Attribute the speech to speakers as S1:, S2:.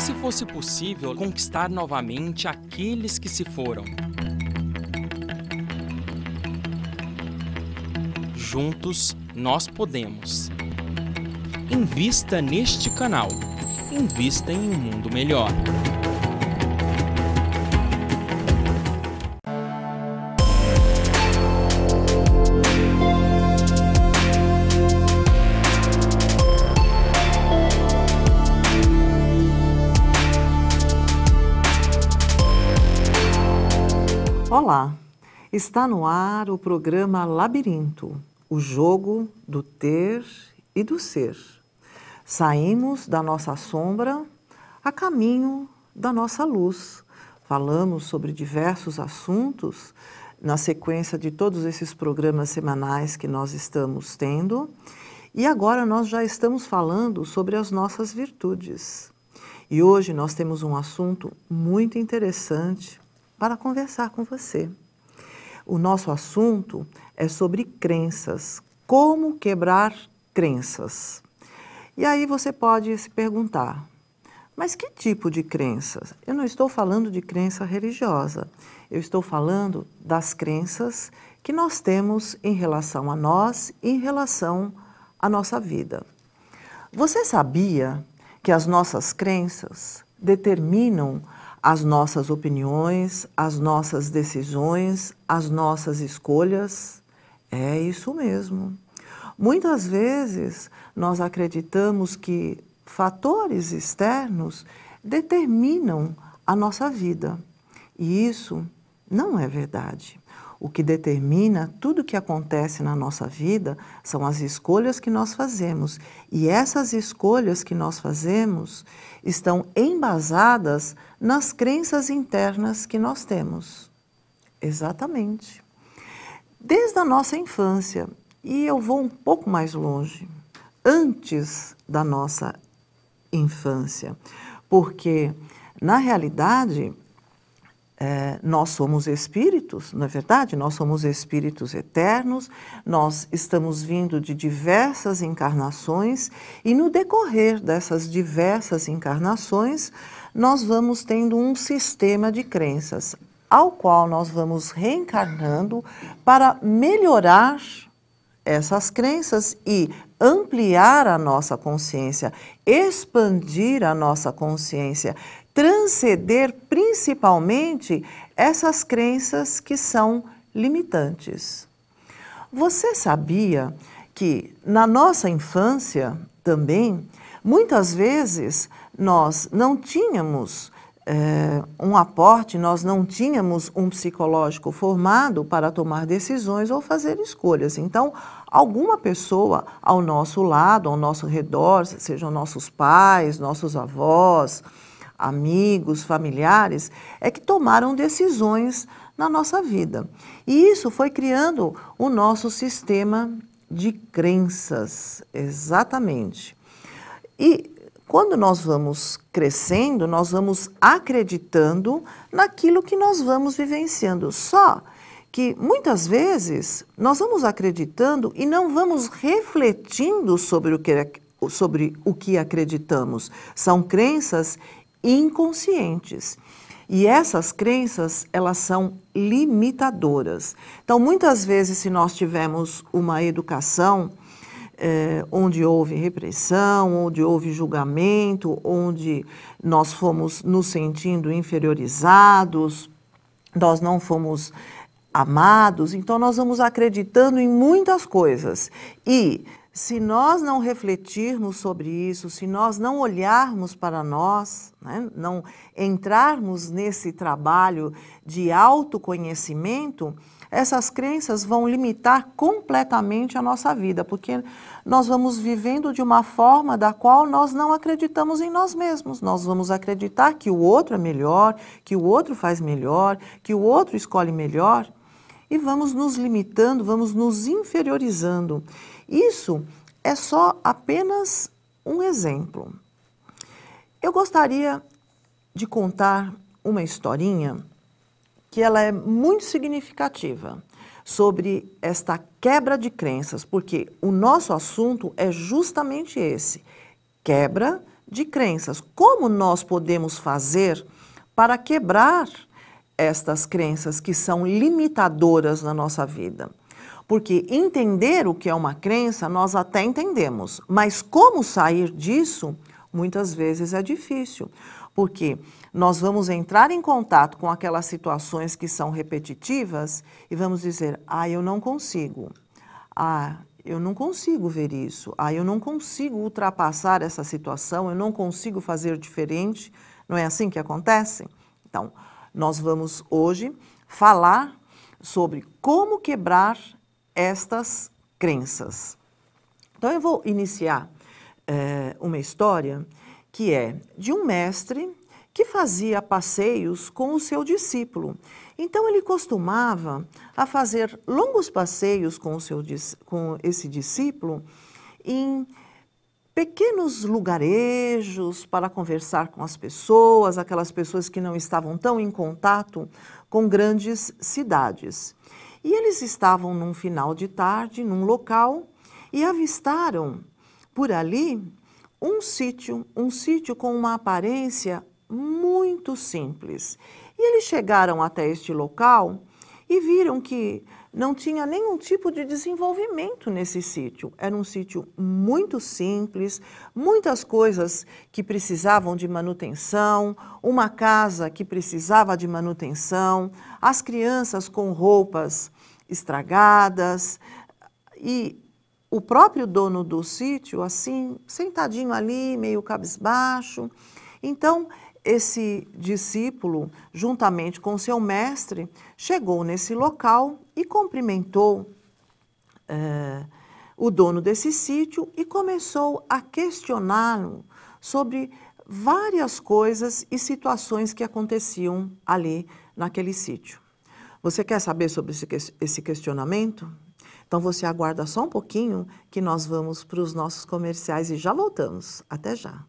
S1: se fosse possível conquistar novamente aqueles que se foram? Juntos, nós podemos. Invista neste canal. Invista em um mundo melhor.
S2: Olá, está no ar o programa Labirinto, o jogo do ter e do ser. Saímos da nossa sombra a caminho da nossa luz. Falamos sobre diversos assuntos na sequência de todos esses programas semanais que nós estamos tendo. E agora nós já estamos falando sobre as nossas virtudes. E hoje nós temos um assunto muito interessante para conversar com você. O nosso assunto é sobre crenças, como quebrar crenças. E aí você pode se perguntar, mas que tipo de crenças? Eu não estou falando de crença religiosa, eu estou falando das crenças que nós temos em relação a nós e em relação à nossa vida. Você sabia que as nossas crenças determinam as nossas opiniões, as nossas decisões, as nossas escolhas? É isso mesmo. Muitas vezes nós acreditamos que fatores externos determinam a nossa vida. E isso não é verdade. O que determina tudo o que acontece na nossa vida são as escolhas que nós fazemos. E essas escolhas que nós fazemos estão embasadas nas crenças internas que nós temos. Exatamente. Desde a nossa infância, e eu vou um pouco mais longe, antes da nossa infância, porque, na realidade, nós somos espíritos, não é verdade? Nós somos espíritos eternos, nós estamos vindo de diversas encarnações e no decorrer dessas diversas encarnações, nós vamos tendo um sistema de crenças, ao qual nós vamos reencarnando para melhorar essas crenças e ampliar a nossa consciência, expandir a nossa consciência, transcender principalmente essas crenças que são limitantes. Você sabia que na nossa infância também, muitas vezes nós não tínhamos um aporte, nós não tínhamos um psicológico formado para tomar decisões ou fazer escolhas. Então, alguma pessoa ao nosso lado, ao nosso redor, sejam nossos pais, nossos avós, amigos, familiares, é que tomaram decisões na nossa vida. E isso foi criando o nosso sistema de crenças, exatamente. E quando nós vamos crescendo, nós vamos acreditando naquilo que nós vamos vivenciando. Só que muitas vezes nós vamos acreditando e não vamos refletindo sobre o que acreditamos. São crenças inconscientes. E essas crenças, elas são limitadoras. Então, muitas vezes, se nós tivermos uma educação onde houve repressão, onde houve julgamento, onde nós fomos nos sentindo inferiorizados, nós não fomos amados, então nós vamos acreditando em muitas coisas. E se nós não refletirmos sobre isso, se nós não olharmos para nós, né, não entrarmos nesse trabalho de autoconhecimento, essas crenças vão limitar completamente a nossa vida, porque nós vamos vivendo de uma forma da qual nós não acreditamos em nós mesmos. Nós vamos acreditar que o outro é melhor, que o outro faz melhor, que o outro escolhe melhor, e vamos nos limitando, vamos nos inferiorizando. Isso é só apenas um exemplo. Eu gostaria de contar uma historinha que ela é muito significativa sobre esta quebra de crenças, porque o nosso assunto é justamente esse, quebra de crenças. Como nós podemos fazer para quebrar estas crenças que são limitadoras na nossa vida? Porque entender o que é uma crença, nós até entendemos, mas como sair disso, muitas vezes é difícil. Porque nós vamos entrar em contato com aquelas situações que são repetitivas e vamos dizer, eu não consigo. Eu não consigo ver isso. Eu não consigo ultrapassar essa situação, eu não consigo fazer diferente. Não é assim que acontece? Então, nós vamos hoje falar sobre como quebrar estas crenças. Então, eu vou iniciar uma história que é de um mestre que fazia passeios com o seu discípulo. Então, ele costumava a fazer longos passeios com esse discípulo em pequenos lugarejos para conversar com as pessoas, aquelas pessoas que não estavam tão em contato com grandes cidades. E eles estavam num final de tarde, num local, e avistaram por ali um sítio com uma aparência muito simples. E eles chegaram até este local e viram que não tinha nenhum tipo de desenvolvimento nesse sítio. Era um sítio muito simples, muitas coisas que precisavam de manutenção, uma casa que precisava de manutenção, as crianças com roupas estragadas e o próprio dono do sítio, assim, sentadinho ali, meio cabisbaixo. Então, esse discípulo, juntamente com seu mestre, chegou nesse local e cumprimentou o dono desse sítio e começou a questioná-lo sobre várias coisas e situações que aconteciam ali naquele sítio. Você quer saber sobre esse questionamento? Então você aguarda só um pouquinho que nós vamos para os nossos comerciais e já voltamos. Até já!